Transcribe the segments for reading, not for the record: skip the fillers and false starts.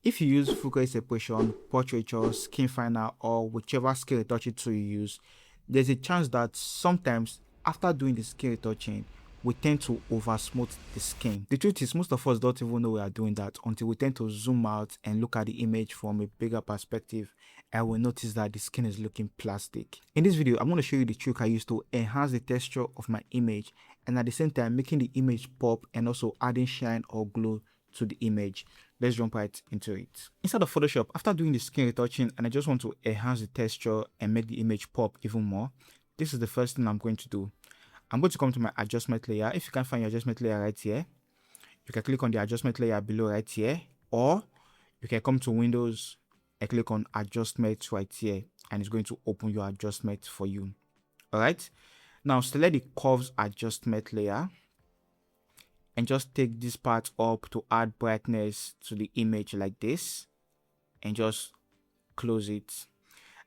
If you use full color separation, portraiture, skin finer, or whichever scale retouching tool you use, there's a chance that sometimes after doing the skin retouching, we tend to over smooth the skin. The truth is, most of us don't even know we are doing that until we tend to zoom out and look at the image from a bigger perspective, and we notice that the skin is looking plastic. In this video, I'm going to show you the trick I use to enhance the texture of my image and at the same time making the image pop and also adding shine or glow to the image. Let's jump right into it. Inside of Photoshop, after doing the skin retouching and I just want to enhance the texture and make the image pop even more, this is the first thing I'm going to do. I'm going to come to my adjustment layer. If you can't find your adjustment layer right here, you can click on the adjustment layer below right here, or you can come to Windows and click on adjustment right here, and it's going to open your adjustment for you. All right, now select the curves adjustment layer and just take this part up to add brightness to the image like this, and just close it.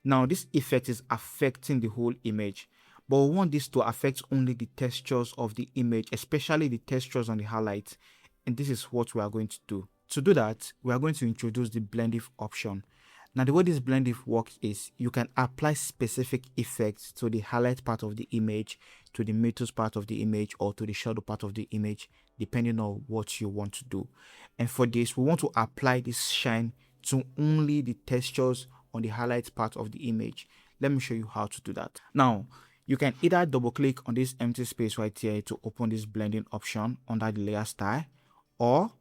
Now this effect is affecting the whole image, but we want this to affect only the textures of the image, especially the textures on the highlight, and this is what we are going to do. To do that, we are going to introduce the blend if option. Now the way this blend if works is you can apply specific effects to the highlight part of the image, to the metals part of the image, or to the shadow part of the image, depending on what you want to do. And for this, we want to apply this shine to only the textures on the highlight part of the image. Let me show you how to do that. Now, you can either double click on this empty space right here to open this blending option under the layer style, or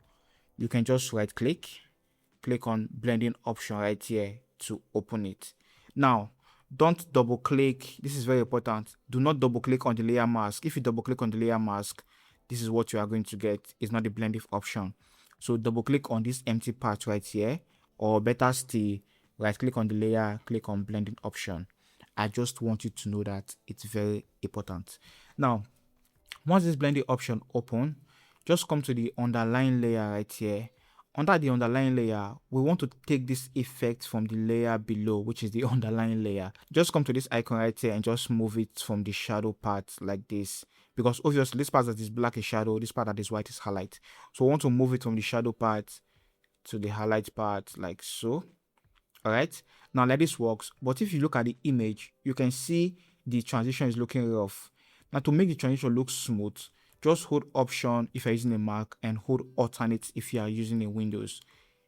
you can just right click on blending option right here to open it. Now, don't double click. This is very important. Do not double click on the layer mask. If you double click on the layer mask, this is what you are going to get. It's not the blend if option. So double click on this empty part right here, or better still, right click on the layer, click on blending option. I just want you to know that it's very important. Now, once this blending option open, just come to the underline layer right here. Under the underline layer, we want to take this effect from the layer below, which is the underline layer. Just come to this icon right here and just move it from the shadow part like this, because obviously this part that is black is shadow, this part that is white is highlight. So we want to move it from the shadow part to the highlight part like so. All right, now like this works, but if you look at the image, you can see the transition is looking rough. Now to make the transition look smooth, just hold option if you're using a Mac and hold alternate if you are using a Windows.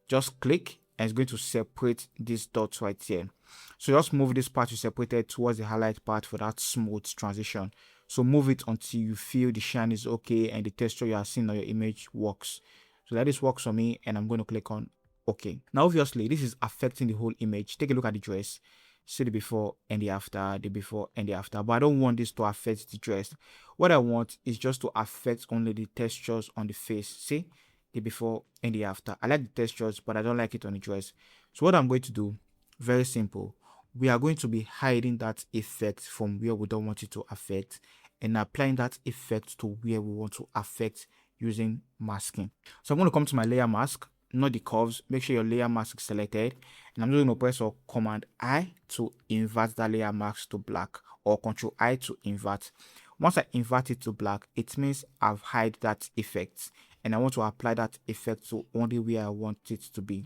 Just click and it's going to separate these dots right here. So just move this part you separated towards the highlight part for that smooth transition. So move it until you feel the shine is okay and the texture you are seeing on your image works. So that this works for me, and I'm going to click on okay. Now obviously this is affecting the whole image. Take a look at the dress. See the before and the after, the before and the after. But I don't want this to affect the dress. What I want is just to affect only the textures on the face. See the before and the after. I like the textures, but I don't like it on the dress. So what I'm going to do, very simple. We are going to be hiding that effect from where we don't want it to affect and applying that effect to where we want to affect using masking. So I'm going to come to my layer mask, not the curves. Make sure your layer mask is selected, and I'm just going to press Command I to invert that layer mask to black, or Control I to invert. Once I invert it to black, it means I've hide that effect, and I want to apply that effect to only where I want it to be.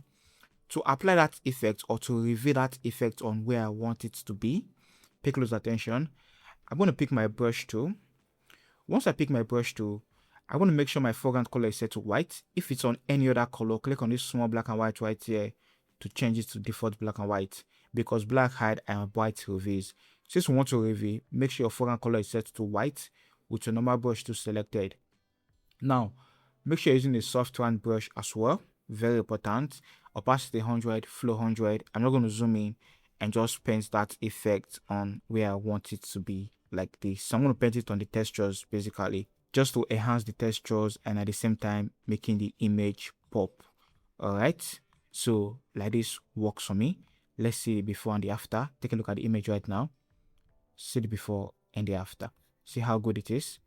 To apply that effect or to reveal that effect on where I want it to be, pay close attention. I'm going to pick my brush tool. Once I pick my brush tool, I want to make sure my foreground color is set to white. If it's on any other color, click on this small black and white right here to change it to default black and white, because black hide and white reveals. Since we want to reveal, make sure your foreground color is set to white with your normal brush tool selected. Now, make sure you're using a soft round brush as well. Very important. Opacity 100, flow 100. I'm not going to zoom in and just paint that effect on where I want it to be like this. So I'm going to paint it on the textures basically, just to enhance the textures and at the same time making the image pop. All right, so like this works for me. Let's see the before and the after. Take a look at the image right now. See the before and the after. See how good it is,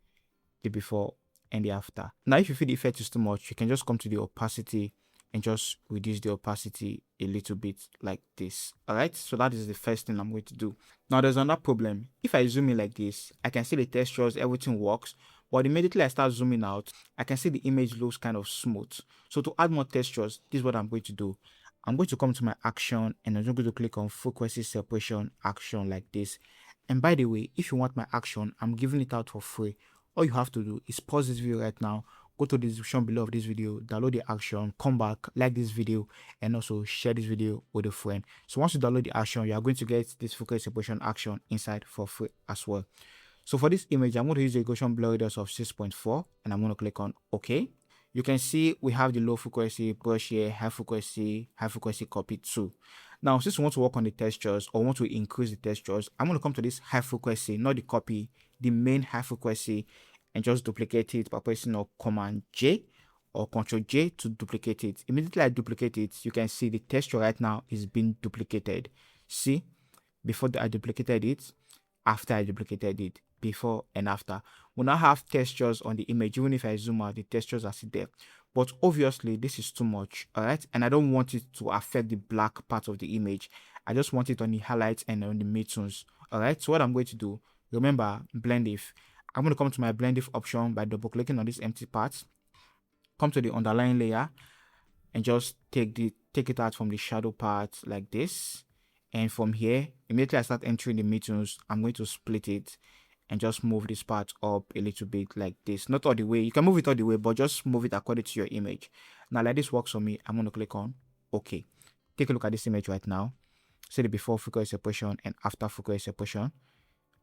the before and the after. Now if you feel the effect is too much, you can just come to the opacity and just reduce the opacity a little bit like this. All right, so that is the first thing I'm going to do. Now there's another problem. If I zoom in like this, I can see the textures, everything works, But immediately I start zooming out, I can see the image looks kind of smooth. So to add more textures, this is what I'm going to do. I'm going to come to my action and I'm going to click on frequency separation action like this. And by the way, if you want my action, I'm giving it out for free. All you have to do is pause this video right now, go to the description below of this video, download the action, come back, like this video, and also share this video with a friend. So once you download the action, you are going to get this frequency separation action inside for free as well. So for this image, I'm going to use the Gaussian blur radius of 6.4 and I'm going to click on OK. You can see we have the low frequency brush here, high frequency copy too. Now, since we want to work on the textures or want to increase the textures, I'm going to come to this high frequency, not the copy, the main high frequency, and just duplicate it by pressing Command J or Ctrl J to duplicate it. Immediately I duplicate it, you can see the texture right now is being duplicated. See, before I duplicated it, after I duplicated it, before and after. We now have textures on the image. Even if I zoom out, the textures are still there. But obviously, this is too much, all right? And I don't want it to affect the black part of the image. I just want it on the highlights and on the midtones, all right? So what I'm going to do, remember, blend if. I'm going to come to my blend if option by double-clicking on this empty part. Come to the underlying layer and just take it out from the shadow part like this. And from here, immediately I start entering the midtones, I'm going to split it and just move this part up a little bit like this. Not all the way. You can move it all the way, but just move it according to your image. Now, like this works for me, I'm going to click on OK. Take a look at this image right now. See the before frequency separation and after frequency separation.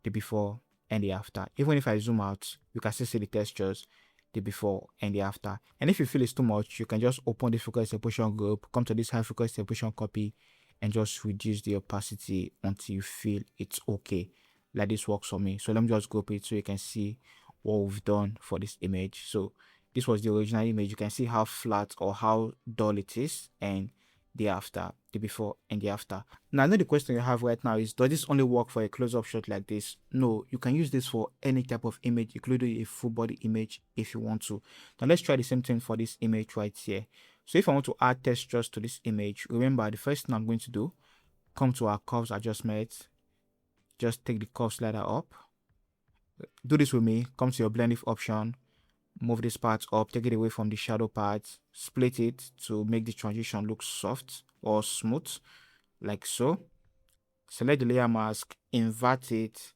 The before and the after. Even if I zoom out, you can still see the textures, the before and the after. And if you feel it's too much, you can just open the frequency separation group, come to this high frequency separation copy, and just reduce the opacity until you feel it's okay. Like this works for me. So let me just group it so you can see what we've done for this image. So this was the original image. You can see how flat or how dull it is, and the after, the before and the after. Now I know the question you have right now is, does this only work for a close-up shot like this? No, you can use this for any type of image, including a full body image if you want to. Now let's try the same thing for this image right here. So if I want to add textures to this image, remember the first thing I'm going to do, come to our curves adjustment, just take the curve slider up. Do this with me, come to your blend if option, move this part up, take it away from the shadow part, split it to make the transition look soft or smooth, like so. Select the layer mask, invert it,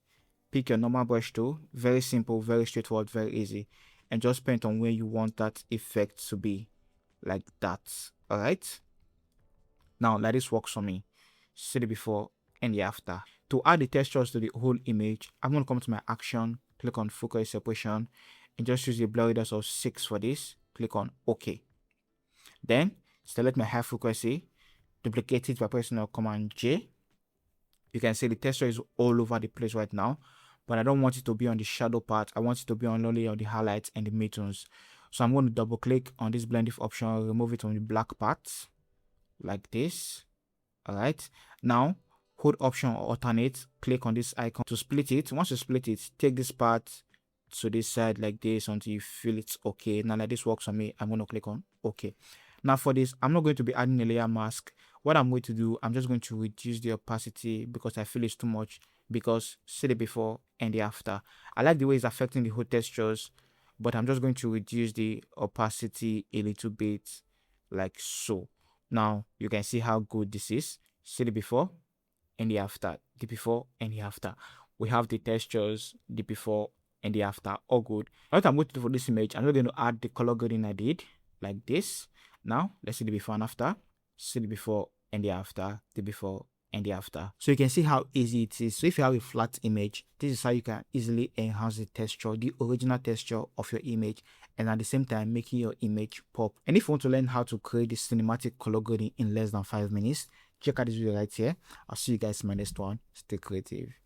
pick your normal brush tool, very simple, very straightforward, very easy, and just paint on where you want that effect to be, like that. All right, now like this works for me. See the before and the after. To add the textures to the whole image, I'm going to come to my action, click on frequency separation, and just use the blur radius of 6 for this. Click on OK. Then select my high frequency, duplicate it by pressing Command J. You can see the texture is all over the place right now, but I don't want it to be on the shadow part. I want it to be on only on the highlights and the midtones. So I'm going to double click on this blend if option, remove it from the black part like this. All right, now hold option or alternate, click on this icon to split it. Once you split it, take this part to this side like this until you feel it's okay. Now like this works for me, I'm going to click on OK. Now for this, I'm not going to be adding a layer mask. What I'm going to do, I'm just going to reduce the opacity because I feel it's too much, because see the before and the after. I like the way it's affecting the whole textures, but I'm just going to reduce the opacity a little bit like so. Now you can see how good this is. See the before and the after, the before and the after. We have the textures, the before and the after, all good. What I'm going to do for this image, I'm not going to add the color grading I did like this. Now let's see the before and after. See the before and the after, the before and the after. So you can see how easy it is. So if you have a flat image, this is how you can easily enhance the texture, the original texture of your image, and at the same time making your image pop. And if you want to learn how to create this cinematic color grading in less than 5 minutes, check out this video right here. I'll see you guys in my next one. Stay creative.